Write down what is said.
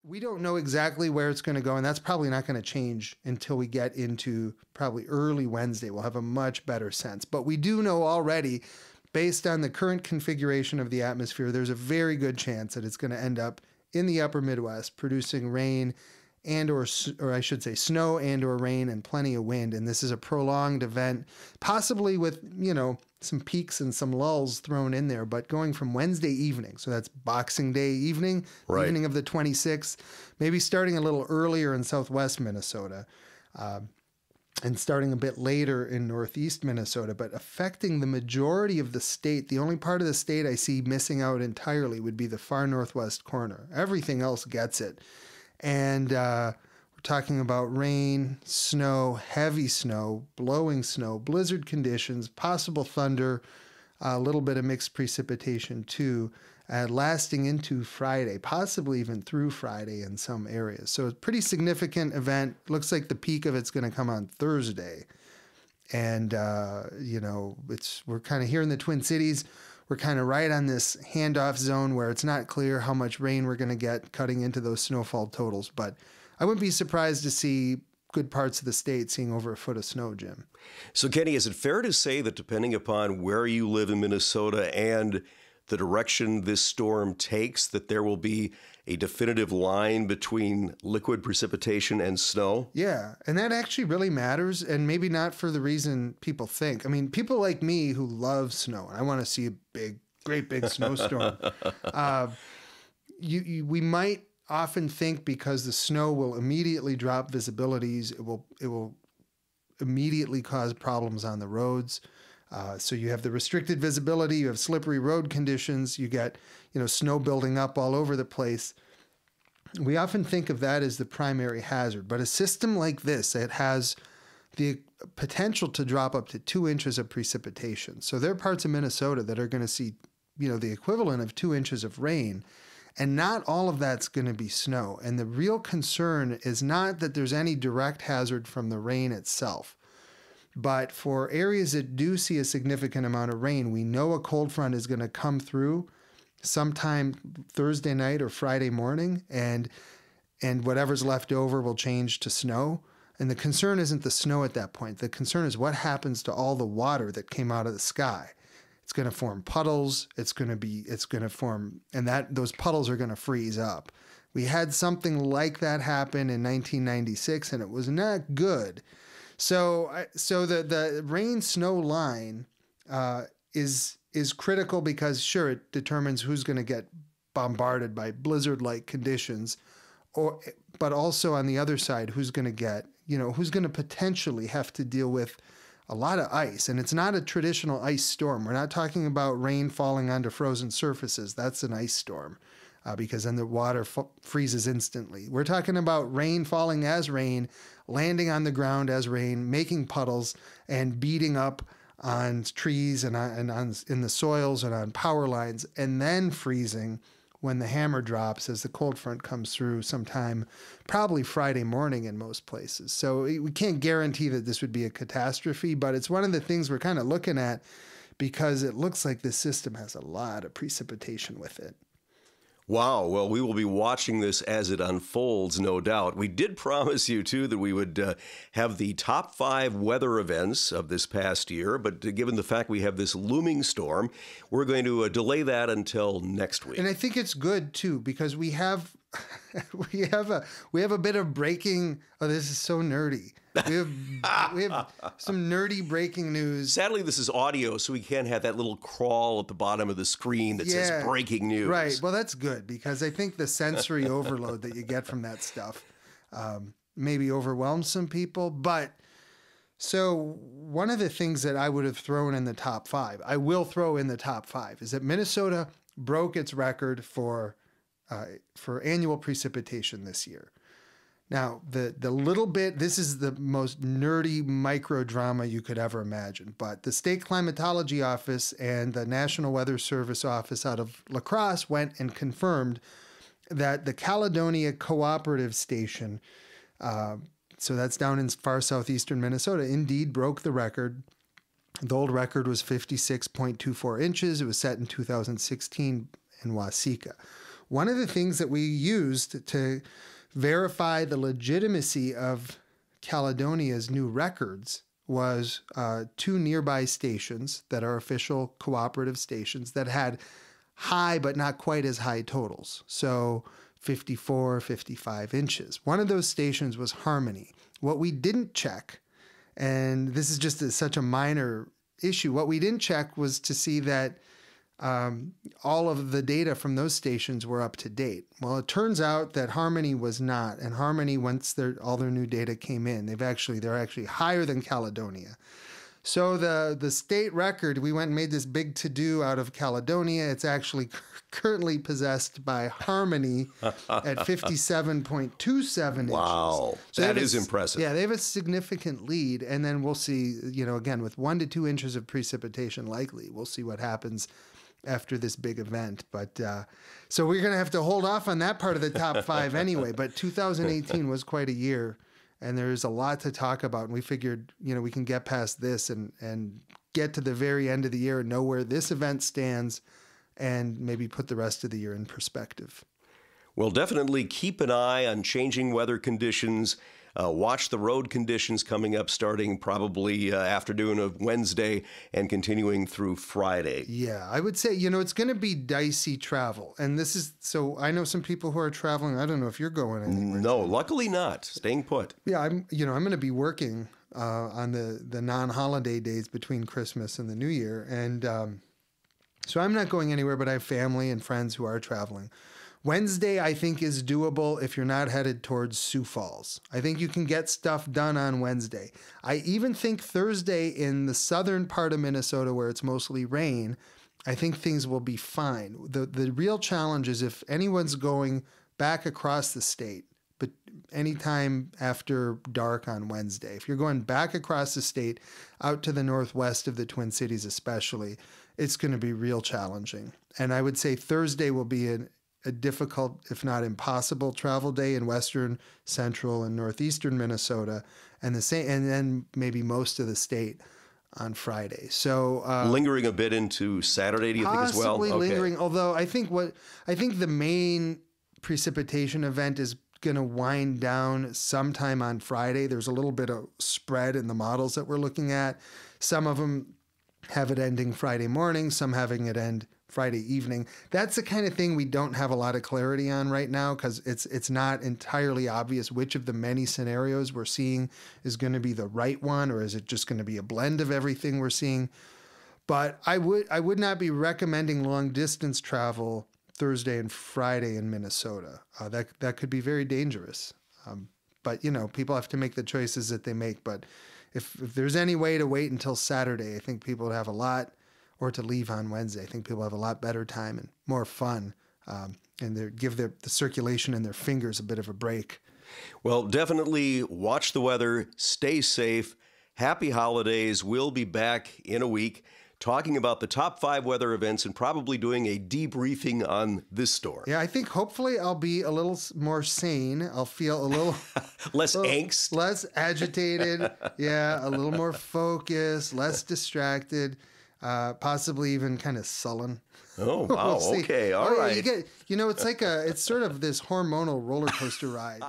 We don't know exactly where it's going to go, and that's probably not going to change until we get into probably early Wednesday. We'll have a much better sense. But we do know already, based on the current configuration of the atmosphere, there's a very good chance that it's going to end up in the upper Midwest, producing rain or I should say snow and or rain and plenty of wind. And this is a prolonged event, possibly with, some peaks and some lulls thrown in there, but going from Wednesday evening, so that's Boxing Day evening, Right. evening of the 26th, maybe starting a little earlier in southwest Minnesota, and starting a bit later in northeast Minnesota, but affecting the majority of the state. The only part of the state I see missing out entirely would be the far northwest corner. Everything else gets it. And we're talking about rain, snow, heavy snow, blowing snow, blizzard conditions, possible thunder, a little bit of mixed precipitation too, lasting into Friday, possibly even through Friday in some areas. So it's a pretty significant event. Looks like the peak of it's going to come on Thursday. And, we're kind of here in the Twin Cities. We're kind of right on this handoff zone where it's not clear how much rain we're going to get cutting into those snowfall totals. But I wouldn't be surprised to see good parts of the state seeing over a foot of snow, Jim. So, Kenny, is it fair to say that depending upon where you live in Minnesota and the direction this storm takes, that there will be a definitive line between liquid precipitation and snow? Yeah, and that actually really matters, and maybe not for the reason people think. I mean, people like me who love snow, and I want to see a great big snowstorm. We might often think because the snow will immediately drop visibilities, it will immediately cause problems on the roads. So you have the restricted visibility, you have slippery road conditions, you get, snow building up all over the place. We often think of that as the primary hazard, but a system like this, it has the potential to drop up to 2 inches of precipitation. So there are parts of Minnesota that are going to see, the equivalent of 2 inches of rain, and not all of that's going to be snow. And the real concern is not that there's any direct hazard from the rain itself. But for areas that do see a significant amount of rain, we know a cold front is going to come through sometime Thursday night or Friday morning, and whatever's left over will change to snow. And the concern isn't the snow at that point. The concern is what happens to all the water that came out of the sky. It's going to form puddles. It's going to form, and those puddles are going to freeze up. We had something like that happen in 1996, and it was not good. So the rain-snow line is critical because, sure, it determines who's going to get bombarded by blizzard-like conditions, but also on the other side, who's going to potentially have to deal with a lot of ice. And it's not a traditional ice storm. We're not talking about rain falling onto frozen surfaces. That's an ice storm. Because then the water freezes instantly. We're talking about rain falling as rain, landing on the ground as rain, making puddles, and beating up on trees and in the soils and on power lines, and then freezing when the hammer drops as the cold front comes through sometime, probably Friday morning in most places. So we can't guarantee that this would be a catastrophe, but it's one of the things we're kind of looking at because it looks like this system has a lot of precipitation with it. Wow. Well, we will be watching this as it unfolds, no doubt. We did promise you, too, that we would have the top 5 weather events of this past year. But given the fact we have this looming storm, we're going to delay that until next week. And I think it's good, too, because we have we have a bit of breaking. Oh, this is so nerdy. We have some nerdy breaking news. Sadly, this is audio, so we can't have that little crawl at the bottom of the screen that says breaking news. Right. Well, that's good because I think the sensory overload that you get from that stuff maybe overwhelms some people. But so one of the things that I would have thrown in the top 5, I will throw in the top 5, is that Minnesota broke its record for annual precipitation this year. Now, the little bit, this is the most nerdy micro drama you could ever imagine, but the State Climatology Office and the National Weather Service office out of La Crosse went and confirmed that the Caledonia Cooperative Station, so that's down in far southeastern Minnesota, indeed broke the record. The old record was 56.24 inches. It was set in 2016 in Waseca. one of the things that we used to verify the legitimacy of Caledonia's new records was 2 nearby stations that are official cooperative stations that had high but not quite as high totals. So 54, 55 inches. One of those stations was Harmony. What we didn't check, and this is just such a minor issue, what we didn't check was to see that all of the data from those stations were up to date. Well, it turns out that Harmony was not, and Harmony, once all their new data came in, they're actually higher than Caledonia. So the state record, we went and made this big to-do out of Caledonia. It's actually currently possessed by Harmony at 57.27 inches. Wow, so that is impressive. Yeah, they have a significant lead. And then we'll see, again, with 1 to 2 inches of precipitation likely, we'll see what happens after this big event. But so we're going to have to hold off on that part of the top 5 anyway. But 2018 was quite a year. And there's a lot to talk about. And we figured, we can get past this and get to the very end of the year and know where this event stands and maybe put the rest of the year in perspective. Well, definitely keep an eye on changing weather conditions. Watch the road conditions coming up starting probably afternoon of Wednesday and continuing through Friday. Yeah, I would say, it's going to be dicey travel. And so I know some people who are traveling. I don't know if you're going anywhere. No, luckily not. Staying put. Yeah, I'm going to be working on the non-holiday days between Christmas and the New Year. And so I'm not going anywhere, but I have family and friends who are traveling. Wednesday, I think, is doable if you're not headed towards Sioux Falls. I think you can get stuff done on Wednesday. I even think Thursday in the southern part of Minnesota, where it's mostly rain, I think things will be fine. The real challenge is if anyone's going back across the state, but anytime after dark on Wednesday, if you're going back across the state out to the northwest of the Twin Cities especially, it's going to be real challenging. And I would say Thursday will be a difficult, if not impossible, travel day in western, central, and northeastern Minnesota, and then maybe most of the state on Friday. So lingering a bit into Saturday, do you think as well? Possibly lingering. Although I think the main precipitation event is going to wind down sometime on Friday. There's a little bit of spread in the models that we're looking at. Some of them have it ending Friday morning, some having it end Friday evening. That's the kind of thing we don't have a lot of clarity on right now because it's not entirely obvious which of the many scenarios we're seeing is going to be the right one, or is it just going to be a blend of everything we're seeing. But I would not be recommending long distance travel Thursday and Friday in Minnesota. That could be very dangerous. But people have to make the choices that they make. But if there's any way to wait until Saturday, I think people would have a lot, or to leave on Wednesday, I think people have a lot better time and more fun, and give the circulation in their fingers a bit of a break. Well, definitely watch the weather, stay safe. Happy holidays. We'll be back in a week talking about the top 5 weather events and probably doing a debriefing on this storm. Yeah, I think hopefully I'll be a little more sane. I'll feel a little less angst, less agitated. Yeah, a little more focused, less distracted. Possibly even kind of sullen. Oh, wow. Okay. All right. You get, it's like it's sort of this hormonal roller coaster ride.